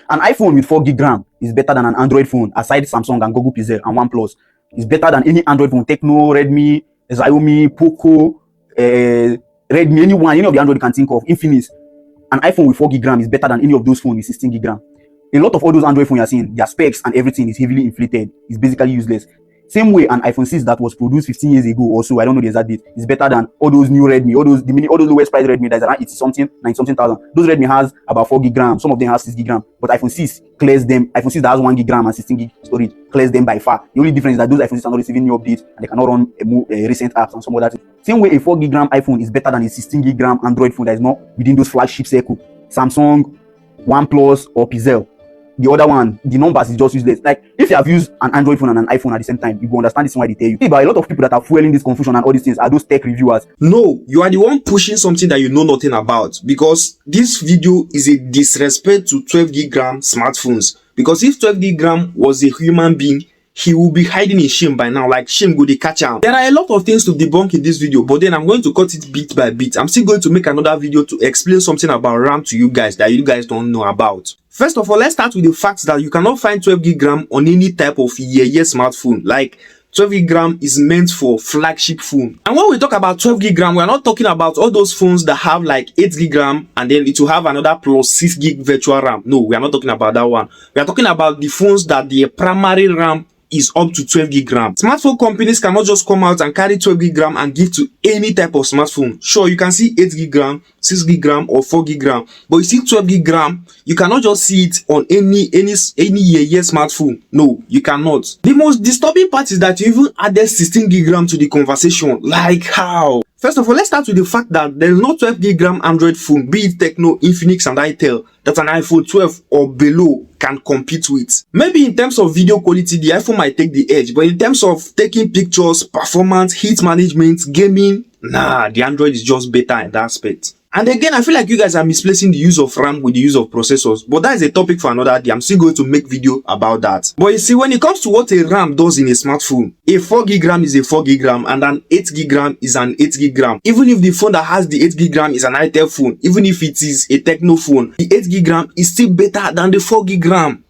An iPhone with 4 gig RAM is better than an Android phone, aside Samsung and Google Pixel and OnePlus. It's better than any Android phone, Tecno, Redmi, Xiaomi, Poco, Redmi, any of the Android you can think of, Infinix. An iPhone with 4 gig RAM is better than any of those phones with 16 gig RAM. A lot of all those Android phones you're seeing, their specs and everything is heavily inflated. It's basically useless. Same way an iPhone 6 that was produced 15 years ago or so, I don't know the exact date, is better than all those new Redmi, all those lowest price Redmi that's around 80 something, 90 something thousand. Those Redmi has about 4 gig RAM, some of them have 6 gig RAM, but iPhone 6 clears them. iPhone 6 that has 1 gig RAM and 16 gig storage clears them by far. The only difference is that those iPhone 6 are not receiving new updates and they cannot run recent apps and some other things. Same way a 4 gig RAM iPhone is better than a 16 gig RAM Android phone that is not within those flagship circle, Samsung, OnePlus or Pixel. The other one, the numbers is just useless. Like, if you have used an Android phone and an iPhone at the same time, you will understand this why they tell you. But a lot of people that are fueling this confusion and all these things are those tech reviewers. No, you are the one pushing something that you know nothing about, because this video is a disrespect to 12 gig RAM smartphones. Because if 12 gig RAM was a human being, he will be hiding in shame by now, like shame go dey catch am. There are a lot of things to debunk in this video, but then I'm going to cut it bit by bit. I'm still going to make another video to explain something about RAM to you guys that you guys don't know about. First of all, let's start with the fact that you cannot find 12 gig RAM on any type of smartphone. Like, 12 gig RAM is meant for flagship phone. And when we talk about 12 gig RAM, we are not talking about all those phones that have like 8 gig RAM and then it will have another plus 6 gig virtual RAM. No, we are not talking about that one. We are talking about the phones that their primary RAM is up to 12 gig RAM. Smartphone companies cannot just come out and carry 12 gig RAM and give to any type of smartphone. Sure, you can see 8 gig RAM, 6 gig RAM or 4 gig RAM, but you see 12 gig RAM, you cannot just see it on any smartphone. No, you cannot. The most disturbing part is that you even added 16 gig RAM to the conversation. Like, how? First of all, let's start with the fact that there is no 12 gig RAM Android phone, be it Tecno, Infinix and Itel, that an iPhone 12 or below can compete with. Maybe in terms of video quality, the iPhone might take the edge, but in terms of taking pictures, performance, heat management, gaming, nah, the Android is just better in that aspect. And again, I feel like you guys are misplacing the use of RAM with the use of processors, but that is a topic for another day. I'm still going to make video about that. But you see, when it comes to what a RAM does in a smartphone, a 4 gig RAM is a 4 gig RAM and an 8 gig RAM is an 8 gig RAM. Even if the phone that has the 8 gig RAM is an Itel phone, even if it is a Tecno phone, the 8 gig RAM is still better than the 4 gig RAM.